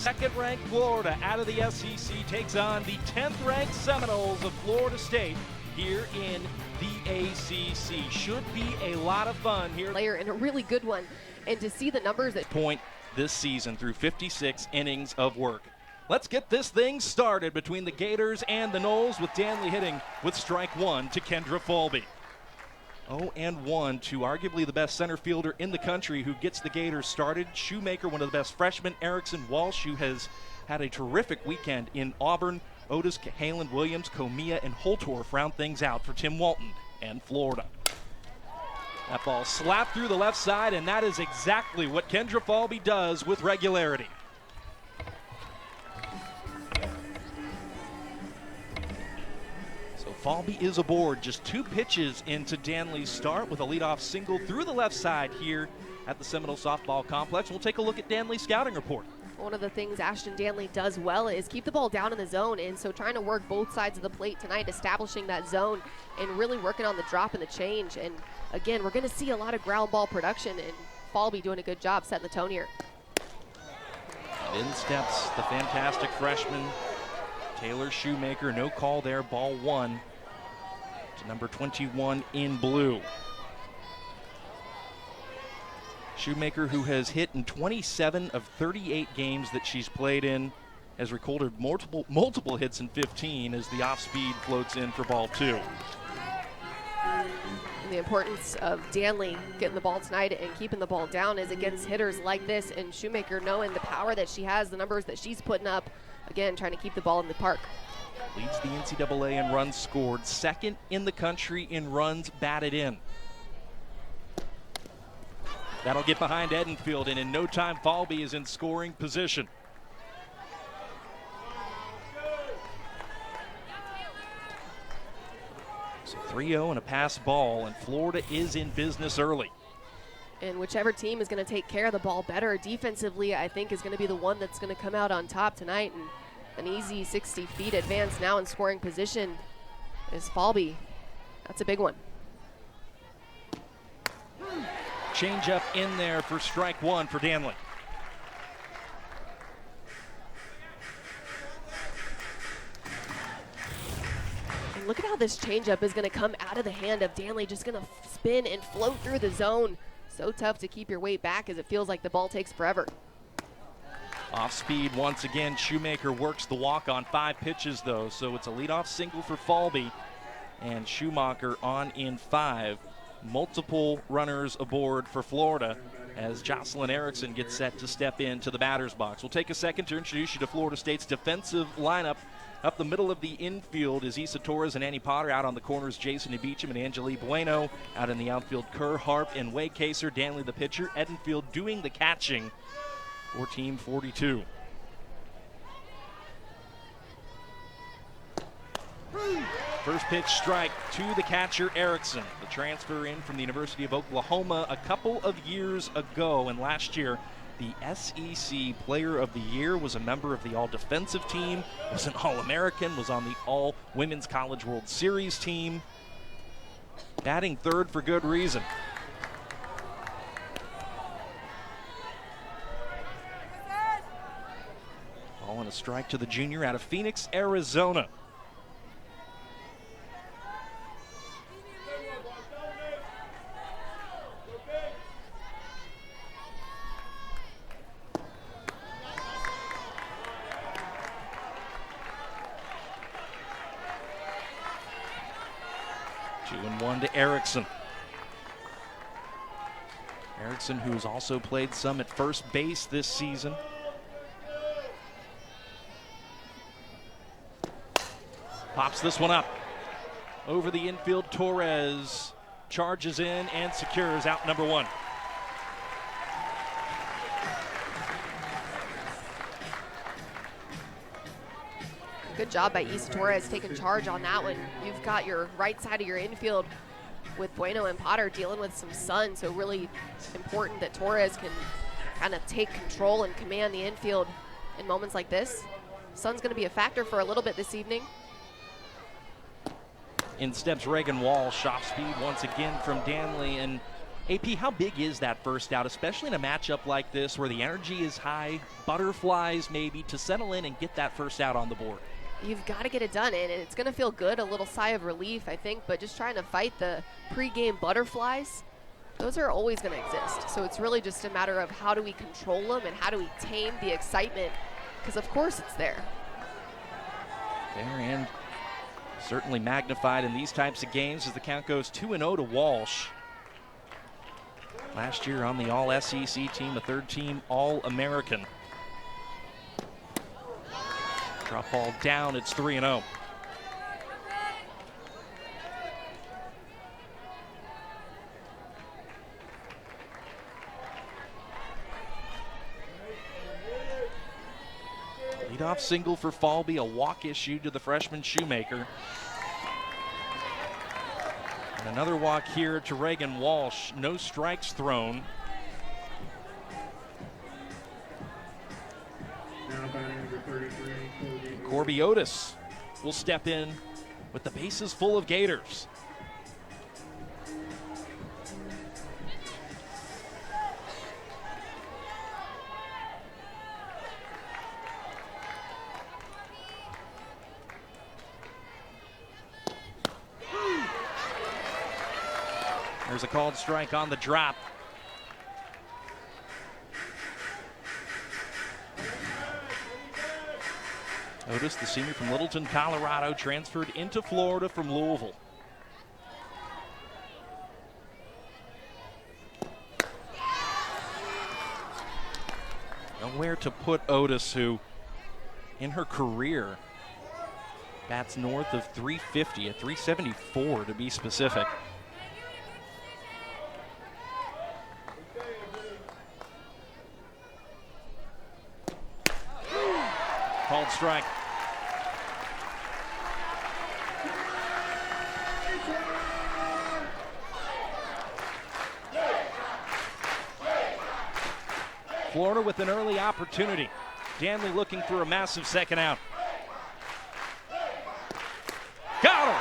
Second-ranked Florida out of the SEC takes on the 10th-ranked Seminoles of Florida State here in the ACC. Should be a lot of fun here. Player and a really good one. And to see the numbers that point this season through 56 innings of work. Let's get this thing started between the Gators and the Noles with Danley hitting with strike one to Kendra Falby. 0-1 to arguably the best center fielder in the country who gets the Gators started. Shoemaker, one of the best freshmen. Erickson, Walsh, who has had a terrific weekend in Auburn. Otis, Cahalan, Williams, Comia, and Holtorf round things out for Tim Walton and Florida. That ball slapped through the left side, and that is exactly what Kendra Falby does with regularity. Falby is aboard, just 2 pitches into Danley's start with a leadoff single through the left side here at the Seminole Softball Complex. We'll take a look at Danley's scouting report. one of the things Ashton Danley does well is keep the ball down in the zone, and so trying to work both sides of the plate tonight, establishing that zone and really working on the drop and the change. And again, we're going to see a lot of ground ball production, and Falby doing a good job setting the tone here. And in steps the fantastic freshman Taylor Shoemaker. No call there, ball one to number 21 in blue. Shoemaker, who has hit in 27 of 38 games that she's played in, has recorded multiple hits in 15 as the off-speed floats in for ball two. And the importance of Danley getting the ball tonight and keeping the ball down is against hitters like this, and Shoemaker knowing the power that she has, the numbers that she's putting up, again, trying to keep the ball in the park. Leads the NCAA in runs scored, second in the country in runs batted in. That'll get behind Edenfield, and in no time, Falby is in scoring position. So 3-0 and a pass ball, and Florida is in business early. And whichever team is going to take care of the ball better defensively, I think, is going to be the one that's going to come out on top tonight. And an easy 60 feet advance now in scoring position is Falby. That's a big one. Change up in there for strike one for Danley. And look at how this changeup is going to come out of the hand of Danley, just going to spin and float through the zone. So tough to keep your weight back as it feels like the ball takes forever. Off speed once again. Shoemaker works the walk on 5 pitches though, so it's a leadoff single for Falby, and Shoemaker on in 5. Multiple runners aboard for Florida as Jocelyn Erickson gets set to step into the batter's box. We'll take a second to introduce you to Florida State's defensive lineup. Up the middle of the infield is Issa Torres and Annie Potter. Out on the corners, Jason Beecham and Angelique Bueno. Out in the outfield, Kerr, Harp, and Way Kaser. Danley the pitcher. Edenfield doing the catching for Team 42. First pitch strike to the catcher, Erickson. The transfer in from the University of Oklahoma a couple of years ago, and last year the SEC Player of the Year, was a member of the All-Defensive team, was an All-American, was on the All-Women's College World Series team. Batting third for good reason. Ball and a strike to the junior out of Phoenix, Arizona. Two and one to Erickson. Erickson, who's also played some at first base this season. Pops this one up. Over the infield, Torres charges in and secures out number one. Good job by Issa Torres taking charge on that one. You've got your right side of your infield with Bueno and Potter dealing with some sun, so really important that Torres can kind of take control and command the infield in moments like this. Sun's going to be a factor for a little bit this evening. In steps Reagan Walsh, off speed once again from Danley, and AP, how big is that first out, especially in a matchup like this where the energy is high, butterflies maybe, to settle in and get that first out on the board? You've got to get it done, and it's going to feel good, a little sigh of relief, I think, but just trying to fight the pre-game butterflies, those are always going to exist. So it's really just a matter of how do we control them and how do we tame the excitement, because of course it's there. There, and certainly magnified in these types of games as the count goes 2-0 to Walsh. Last year on the All-SEC team, a third-team All-American. Drop ball down, it's 3-0. Leadoff single for Falby, a walk issued to the freshman Shoemaker. And another walk here to Reagan Walsh, no strikes thrown. Corby Otis will step in with the bases full of Gators. There's a called strike on the drop. Otis, the senior from Littleton, Colorado, transferred into Florida from Louisville. Nowhere to put Otis, who in her career bats north of 350, at 374 to be specific. Called strike. Florida with an early opportunity. Danley looking for a massive second out. Got her!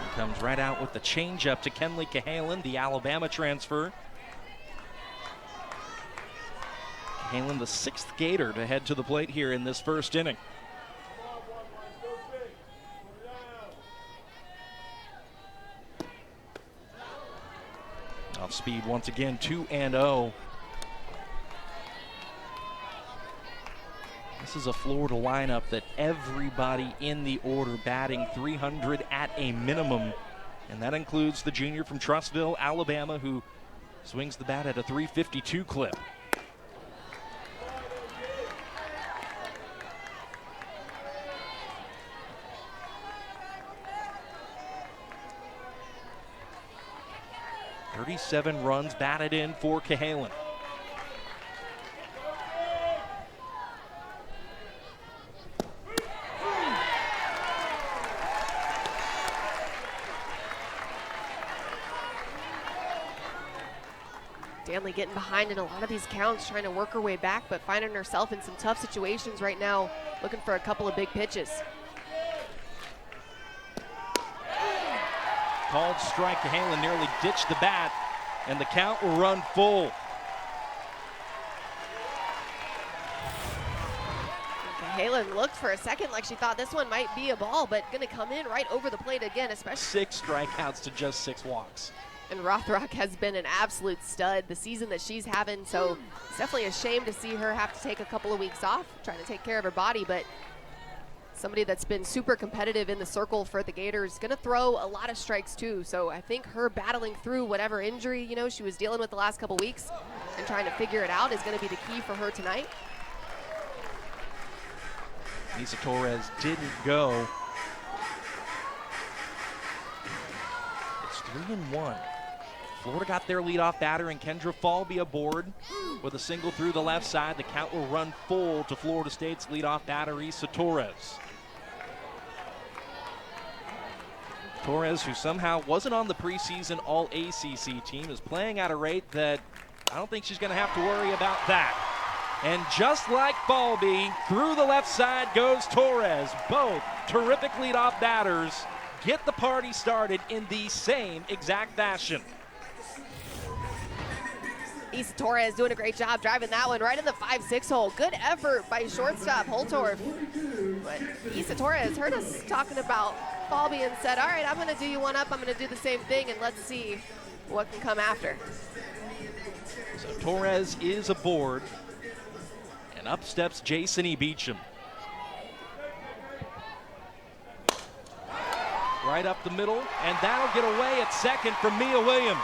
He comes right out with the changeup to Kenley Cahalan, the Alabama transfer. Cahalan, the sixth Gator to head to the plate here in this first inning. Off speed once again, 2-0. This is a Florida lineup that everybody in the order batting 300 at a minimum. And that includes the junior from Trussville, Alabama, who swings the bat at a 352 clip. .37 runs batted in for Cahalan. Danley getting behind in a lot of these counts, trying to work her way back, but finding herself in some tough situations right now, looking for a couple of big pitches. Called strike. Cahalan nearly ditched the bat, and the count will run full. Cahalan looked for a second like she thought this one might be a ball, but going to come in right over the plate again, especially 6 strikeouts to just 6 walks. And Rothrock has been an absolute stud the season that she's having, so it's definitely a shame to see her have to take a couple of weeks off, trying to take care of her body, but somebody that's been super competitive in the circle for the Gators, going to throw a lot of strikes too. So I think her battling through whatever injury, she was dealing with the last couple weeks and trying to figure it out is going to be the key for her tonight. Nisa Torres didn't go. It's 3-1. Florida got their leadoff batter and Kendra Falby aboard with a single through the left side. The count will run full to Florida State's leadoff batter, Isa Torres. Torres, who somehow wasn't on the preseason All-ACC team, is playing at a rate that I don't think she's going to have to worry about that. And just like Falby, through the left side goes Torres. Both terrific leadoff batters get the party started in the same exact fashion. Issa Torres doing a great job driving that one right in the 5-6 hole. Good effort by shortstop Holtorf. But Issa Torres heard us talking about Falby and said, all right, I'm going to do you one up. I'm going to do the same thing, and let's see what can come after. So Torres is aboard, and up steps Jason E. Beecham. Right up the middle, and that'll get away at second from Mia Williams.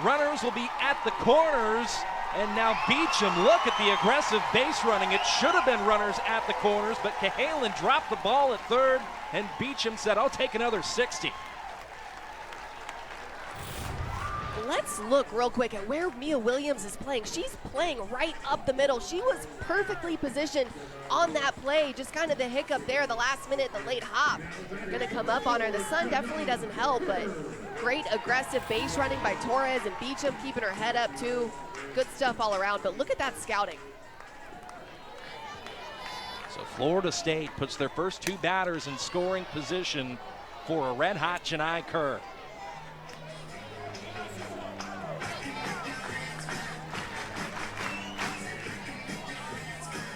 Runners will be at the corners, and now Beecham, look at the aggressive base running. It should have been runners at the corners, but Cahalan dropped the ball at third, and Beecham said, I'll take another 60. Let's look real quick at where Mia Williams is playing. She's playing right up the middle. She was perfectly positioned on that play. Just kind of the hiccup there, the last minute, the late hop. Gonna come up on her. The sun definitely doesn't help, but great aggressive base running by Torres, and Beecham keeping her head up too. Good stuff all around, but look at that scouting. So Florida State puts their first two batters in scoring position for a red-hot Janai Kerr.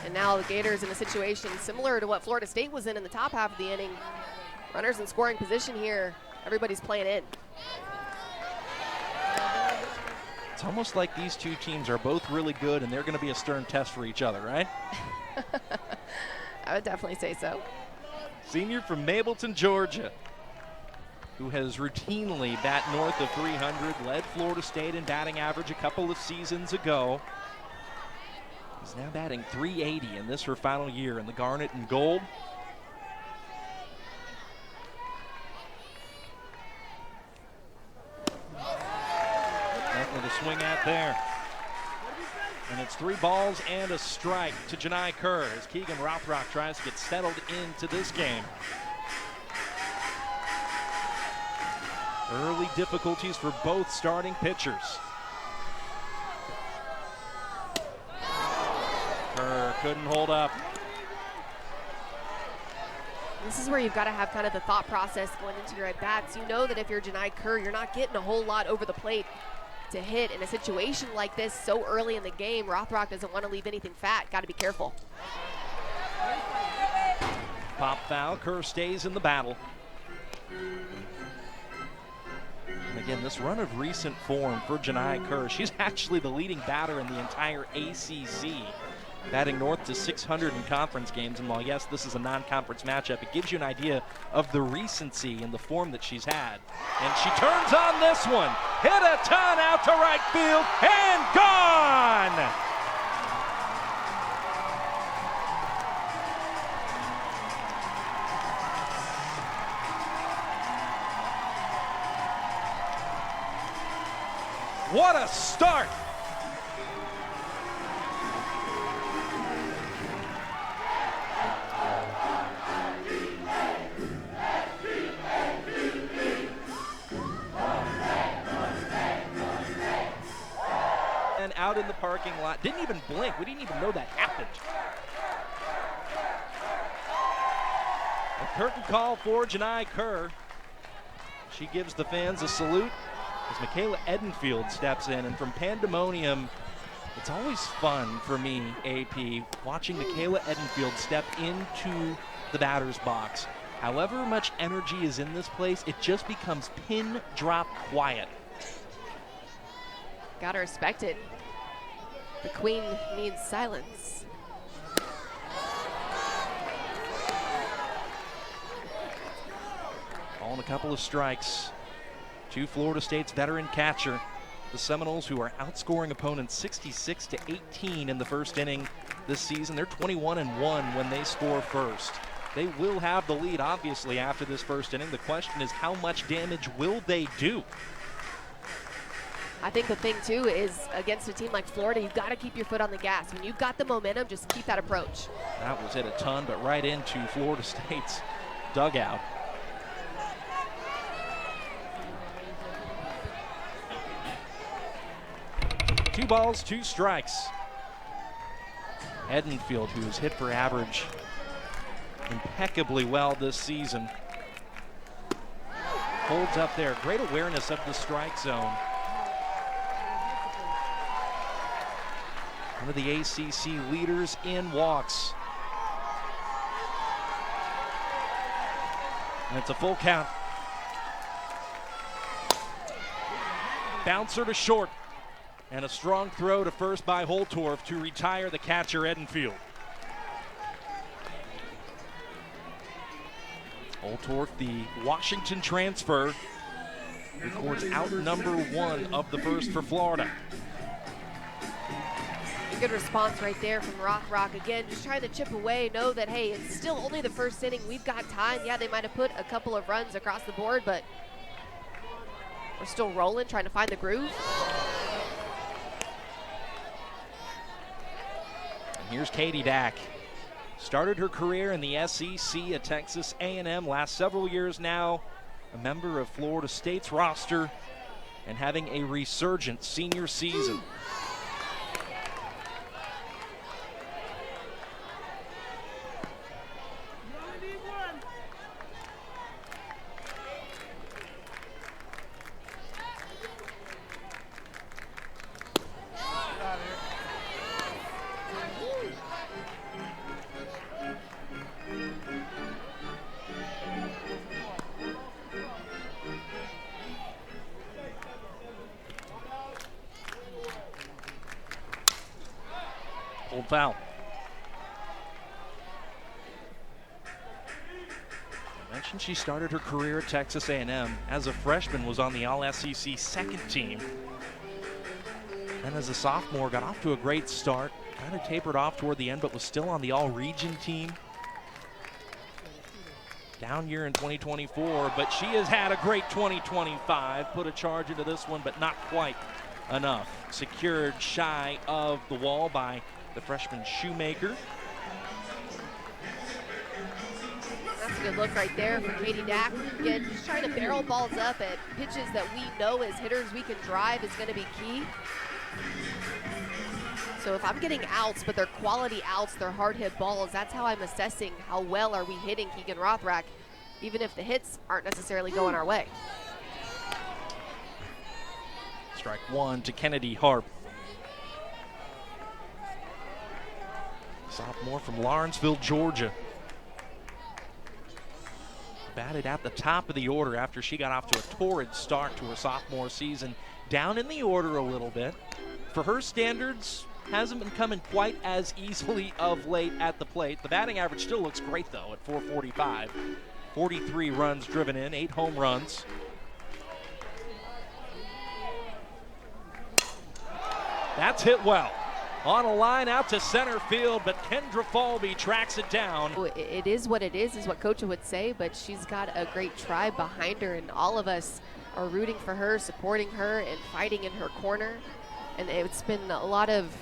And now the Gators in a situation similar to what Florida State was in the top half of the inning. Runners in scoring position here. Everybody's playing in. It's almost like these two teams are both really good, and they're going to be a stern test for each other, right? I would definitely say so. Senior from Mableton, Georgia, who has routinely bat north of 300, led Florida State in batting average a couple of seasons ago. He's now batting 380 in this her final year in the garnet and gold. Nothing to swing at there. And it's 3 balls and a strike to Janai Kerr as Keegan Rothrock tries to get settled into this game. Early difficulties for both starting pitchers. Kerr couldn't hold up. This is where you've got to have kind of the thought process going into your at-bats. You know that if you're Janai Kerr, you're not getting a whole lot over the plate to hit. In a situation like this so early in the game, Rothrock doesn't want to leave anything fat. Got to be careful. Pop foul. Kerr stays in the battle. And again, this run of recent form for Janai Kerr. She's actually the leading batter in the entire ACC, batting north to 600 in conference games. And while, yes, this is a non-conference matchup, it gives you an idea of the recency and the form that she's had. And she turns on this one. Hit a ton out to right field and gone! What a start! And out in the parking lot, didn't even blink. We didn't even know that happened. A curtain call for Janai Kerr. She gives the fans a salute as Michaela Edenfield steps in. And from Pandemonium, it's always fun for me, AP, watching Michaela Edenfield step into the batter's box. However much energy is in this place, it just becomes pin drop quiet. Gotta respect it. The queen needs silence. Calling a couple of strikes to Florida State's veteran catcher. The Seminoles, who are outscoring opponents 66-18 in the first inning this season. They're 21-1 when they score first. They will have the lead, obviously, after this first inning. The question is, how much damage will they do? I think the thing, too, is against a team like Florida, you've got to keep your foot on the gas. When you've got the momentum, just keep that approach. That was hit a ton, but right into Florida State's dugout. Two balls, 2 strikes. Edenfield, who's hit for average impeccably well this season. Holds up there. Great awareness of the strike zone. One of the ACC leaders in walks. And it's a full count. Bouncer to short. And a strong throw to first by Holtorf to retire the catcher Edenfield. Holtorf, the Washington transfer, records out number 1 of the first for Florida. Good response right there from Rock. Again, just trying to chip away, know that, hey, it's still only the first inning. We've got time. Yeah, they might have put a couple of runs across the board, but we're still rolling, trying to find the groove. And here's Katie Dack. Started her career in the SEC at Texas A&M. Last several years now, a member of Florida State's roster and having a resurgent senior season. Old foul. I mentioned she started her career at Texas A&M. As a freshman, was on the All-SEC second team. Then as a sophomore, got off to a great start. Kind of tapered off toward the end, but was still on the All-Region team. Down year in 2024, but she has had a great 2025. Put a charge into this one, but not quite enough. Secured shy of the wall by the freshman Shoemaker. That's a good look right there for Katie Dack. Again, just trying to barrel balls up at pitches that we know as hitters we can drive is going to be key. So if I'm getting outs, but they're quality outs, they're hard hit balls, that's how I'm assessing how well are we hitting Keegan Rothrack, even if the hits aren't necessarily going our way. Strike 1 to Kennedy Harp. Sophomore from Lawrenceville, Georgia. Batted at the top of the order after she got off to a torrid start to her sophomore season. Down in the order a little bit. For her standards, hasn't been coming quite as easily of late at the plate. The batting average still looks great, though, at .445. 43 runs driven in, 8 home runs. That's hit well. On a line out to center field, but Kendra Falby tracks it down. It is what it is what Coach would say, but she's got a great tribe behind her, and all of us are rooting for her, supporting her, and fighting in her corner. And it's been a lot of,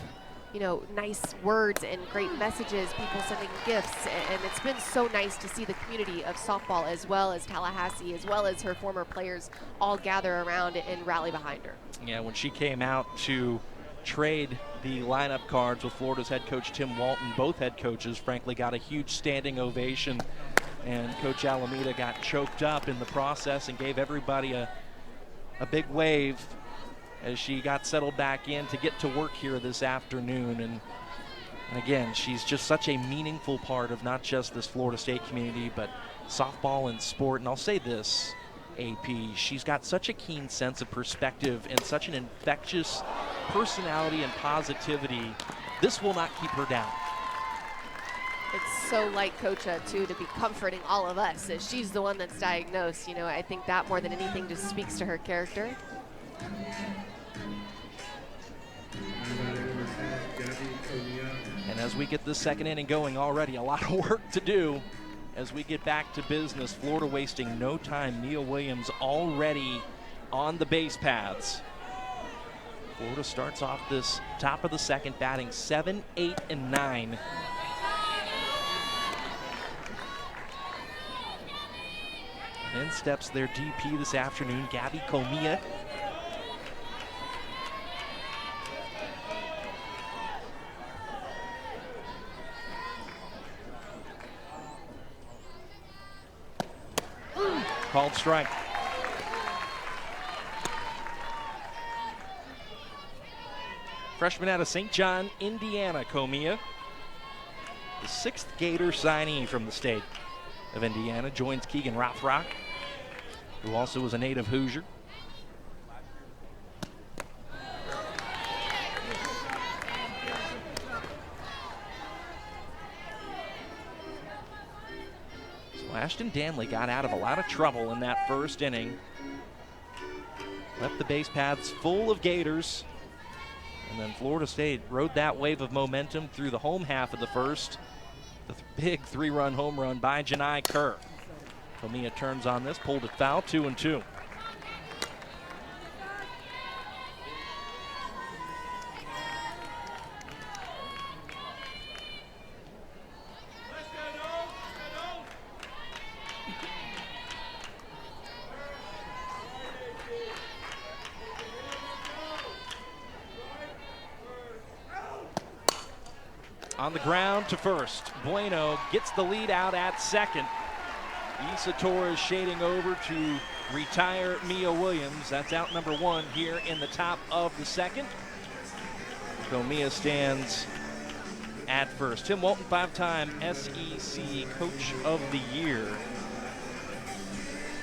nice words and great messages, people sending gifts, and it's been so nice to see the community of softball as well as Tallahassee, as well as her former players all gather around and rally behind her. Yeah, when she came out to trade the lineup cards with Florida's head coach Tim Walton, both head coaches frankly got a huge standing ovation, and Coach Alameda got choked up in the process and gave everybody a big wave as she got settled back in to get to work here this afternoon. And again, she's just such a meaningful part of not just this Florida State community, but softball and sport. And I'll say this, AP, she's got such a keen sense of perspective and such an infectious personality and positivity. This will not keep her down. It's so like Coach too, to be comforting all of us as she's the one that's diagnosed. I think that more than anything just speaks to her character. And as we get this second inning going, already a lot of work to do as we get back to business. Florida wasting no time. Nia Williams already on the base paths. Florida starts off this top of the second, batting 7, 8, and 9. And in steps their DP this afternoon, Gabby Comia. Called strike. Freshman out of St. John, Indiana, Comia. The 6th Gator signee from the state of Indiana, joins Keegan Rothrock, who also was a native Hoosier. So Ashton Danley got out of a lot of trouble in that first inning. Left the base paths full of Gators. And then Florida State rode that wave of momentum through the home half of the first. The big 3-run home run by Janai Kerr. Comia turns on this, pulled it foul, 2-2. On the ground to first. Bueno gets the lead out at second. Issa Torres shading over to retire Mia Williams. That's out number 1 here in the top of the second. Comia stands at first. Tim Walton, 5-time SEC Coach of the Year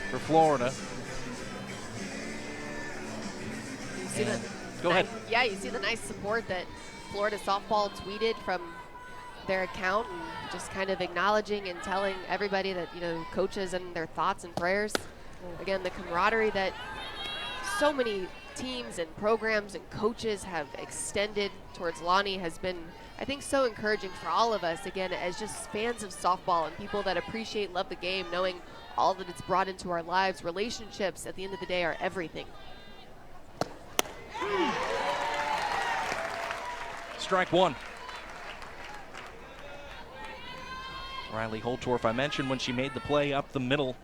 for Florida. You see the Go ahead. Yeah, you see the nice support that Florida softball tweeted from their account, and just kind of acknowledging and telling everybody that, you know, coaches and their thoughts and prayers. Again, the camaraderie that so many teams and programs and coaches have extended towards Lonnie has been, I think, so encouraging for all of us, again, as just fans of softball and people that appreciate and love the game, knowing all that it's brought into our lives. Relationships, at the end of the day, are everything. Strike 1. Riley Holtorf, I mentioned when she made the play up the middle.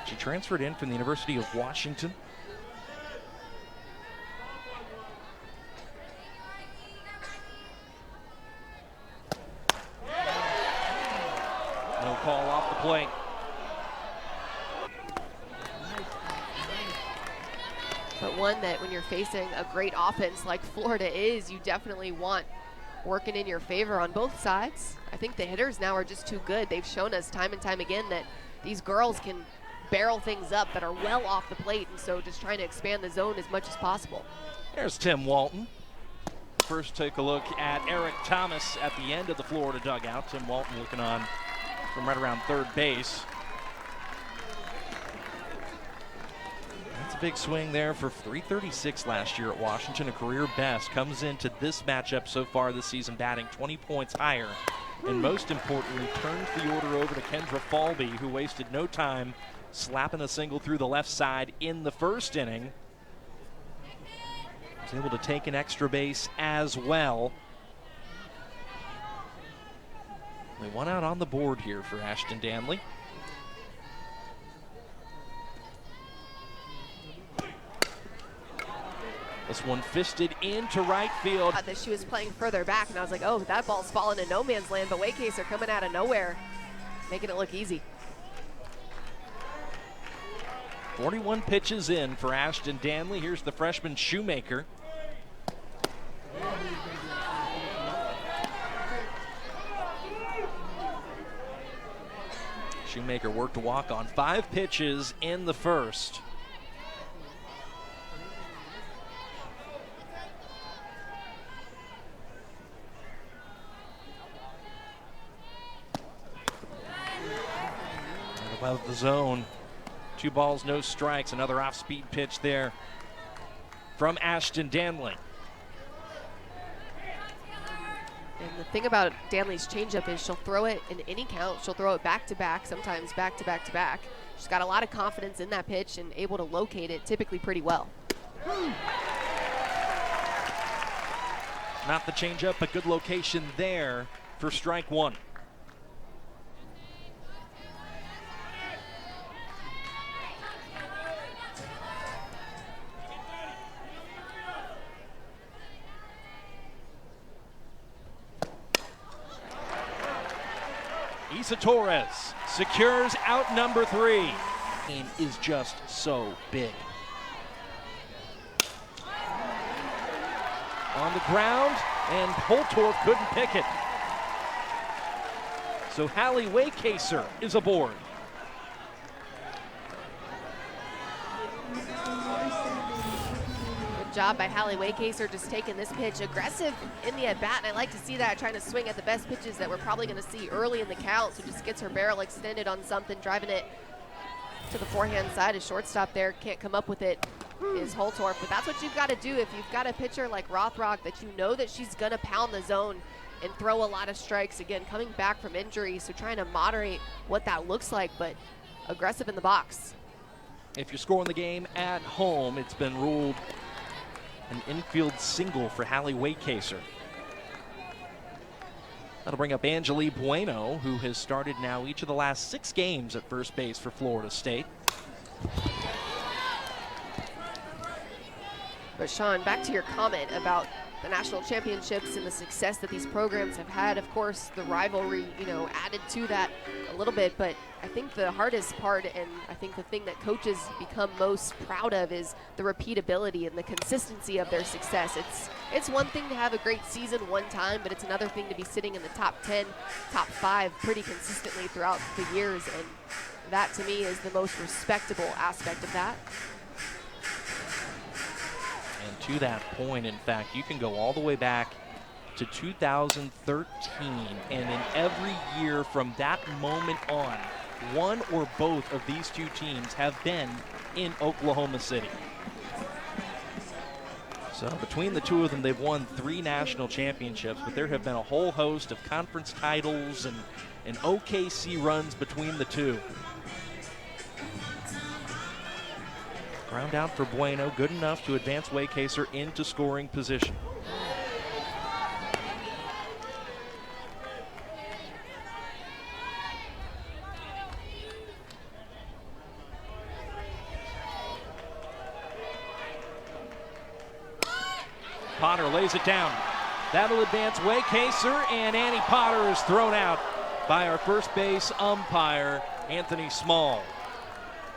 She transferred in from the University of Washington. No call off the plate. But one that when you're facing a great offense like Florida is, you definitely want working in your favor on both sides. I think the hitters now are just too good. They've shown us time and time again that these girls can barrel things up that are well off the plate, and so just trying to expand the zone as much as possible. There's Tim Walton. First, take a look at Eric Thomas at the end of the Florida dugout. Tim Walton looking on from right around third base. That's a big swing there for 336 last year at Washington, a career best. Comes into this matchup so far this season batting 20 points higher. And most importantly, turns the order over to Kendra Falby, who wasted no time slapping a single through the left side in the first inning. Was able to take an extra base as well. Only one out on the board here for Ashton Danley. This one fisted into right field. That she was playing further back, and I was like, oh, that ball's falling in no man's land, but Waycase are coming out of nowhere, making it look easy. 41 pitches in for Ashton Danley. Here's the freshman Shoemaker. Shoemaker worked a walk on 5 pitches in the first. Above the zone. 2 balls, no strikes. Another off-speed pitch there from Ashton Danley. And the thing about Danley's changeup is she'll throw it in any count. She'll throw it back-to-back, sometimes back-to-back-to-back. She's got a lot of confidence in that pitch and able to locate it typically pretty well. Not the changeup, but good location there for strike 1. Issa Torres secures out number 3. And is just so big. on the ground, and Holtorf couldn't pick it. So Hallie Waycaser is aboard. Good job by Hallie Waycaser just taking this pitch aggressive in the at-bat, and I like to see that, trying to swing at the best pitches that we're probably going to see early in the count, so just gets her barrel extended on something, driving it to the forehand side. A shortstop there can't come up with it is Holtorf, but that's what you've got to do if you've got a pitcher like Rothrock that you know that she's going to pound the zone and throw a lot of strikes. Again, coming back from injury, so trying to moderate what that looks like, but aggressive in the box. If you're scoring the game at home, it's been ruled an infield single for Hallie Waycaser. That'll bring up Angelique Bueno, who has started now each of the last 6 games at first base for Florida State. But Sean, back to your comment about the national championships and the success that these programs have had. Of course, the rivalry, added to that a little bit, but I think the hardest part, and I think the thing that coaches become most proud of, is the repeatability and the consistency of their success. It's one thing to have a great season one time, but it's another thing to be sitting in the top 10, top 5 pretty consistently throughout the years, and that to me is the most respectable aspect of that. And to that point, in fact, you can go all the way back to 2013, and in every year from that moment on, one or both of these two teams have been in Oklahoma City. So between the two of them, they've won 3 national championships, but there have been a whole host of conference titles and OKC runs between the two. Ground out for Bueno, good enough to advance Waycaser into scoring position. Potter lays it down. That'll advance Waycaser, and Annie Potter is thrown out by our first base umpire, Anthony Small.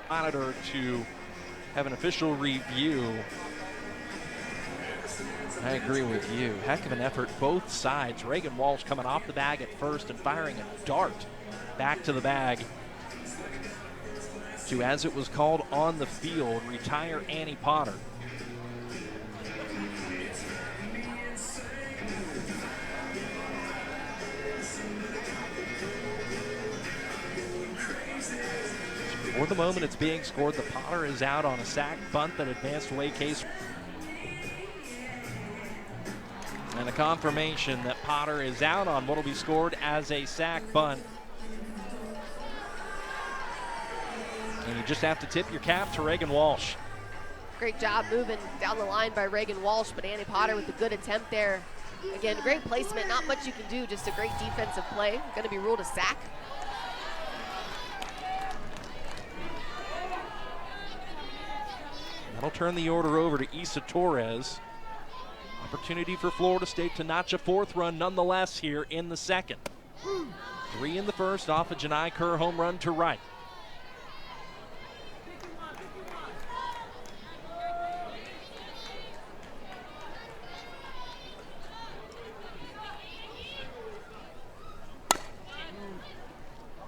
Monitor to have an official review. I agree with you. Heck of an effort, both sides. Reagan Walsh coming off the bag at first and firing a dart back to the bag to, as it was called on the field, retire Annie Potter. For the moment, it's being scored. The Potter is out on a sac bunt that advanced Waycaser. And a confirmation that Potter is out on what will be scored as a sac bunt. And you just have to tip your cap to Reagan Walsh. Great job moving down the line by Reagan Walsh, but Annie Potter with a good attempt there. Again, great placement, not much you can do, just a great defensive play. Going to be ruled a sac. That'll turn the order over to Isa Torres. Opportunity for Florida State to notch a 4th run nonetheless here in the 2nd. 3 in the 1st off a Janai Kerr home run to right.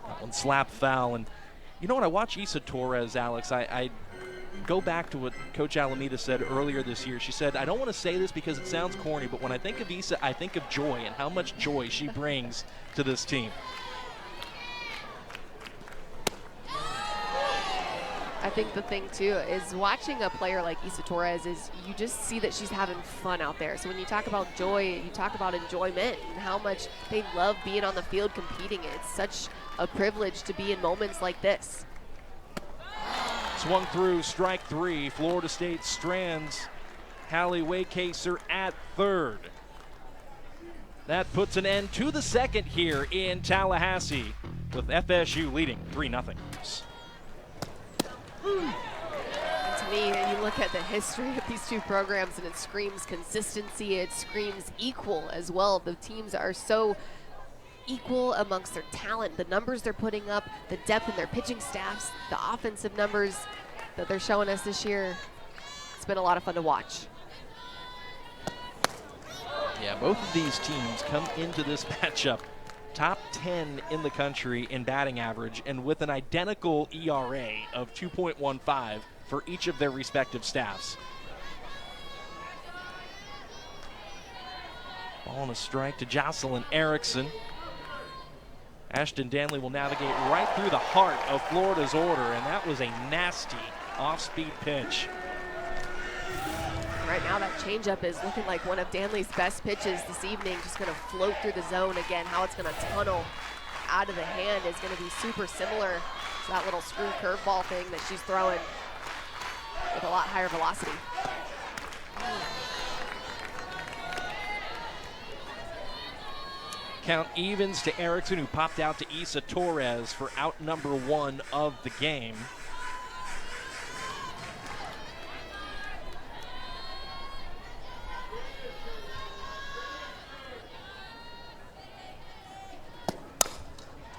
That one slap foul. And you know what, I watch Isa Torres, Alex, I go back to what Coach Alameda said earlier this year. She said, I don't want to say this because it sounds corny, but when I think of Isa, I think of joy and how much joy she brings to this team. I think the thing too is watching a player like Isa Torres is you just see that she's having fun out there. So when you talk about joy, you talk about enjoyment and how much they love being on the field competing. It's such a privilege to be in moments like this. Swung through, strike 3. Florida State strands Hallie Waycaser at 3rd. That puts an end to the 2nd here in Tallahassee, with FSU leading 3-0. To me, you look at the history of these two programs and it screams consistency, it screams equal as well. The teams are so equal amongst their talent, the numbers they're putting up, the depth in their pitching staffs, the offensive numbers that they're showing us this year. It's been a lot of fun to watch. Yeah, both of these teams come into this matchup top 10 in the country in batting average and with an identical ERA of 2.15 for each of their respective staffs. Ball and a strike to Jocelyn Erickson. Ashton Danley will navigate right through the heart of Florida's order, and that was a nasty off-speed pitch. Right now, that changeup is looking like one of Danley's best pitches this evening. Just going to float through the zone again. How it's going to tunnel out of the hand is going to be super similar to that little screw curveball thing that she's throwing with a lot higher velocity. Count evens to Erickson, who popped out to Isa Torres for out number 1 of the game.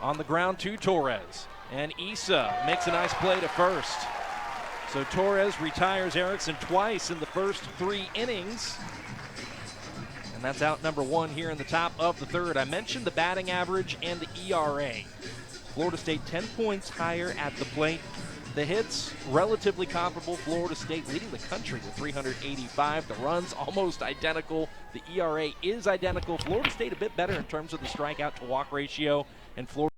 On the ground to Torres, and Isa makes a nice play to first. So Torres retires Erickson twice in the first 3 innings. And that's out number 1 here in the top of the third. I mentioned the batting average and the ERA. Florida State 10 points higher at the plate. The hits, relatively comparable. Florida State leading the country with 385. The runs, almost identical. The ERA is identical. Florida State a bit better in terms of the strikeout to walk ratio. And Florida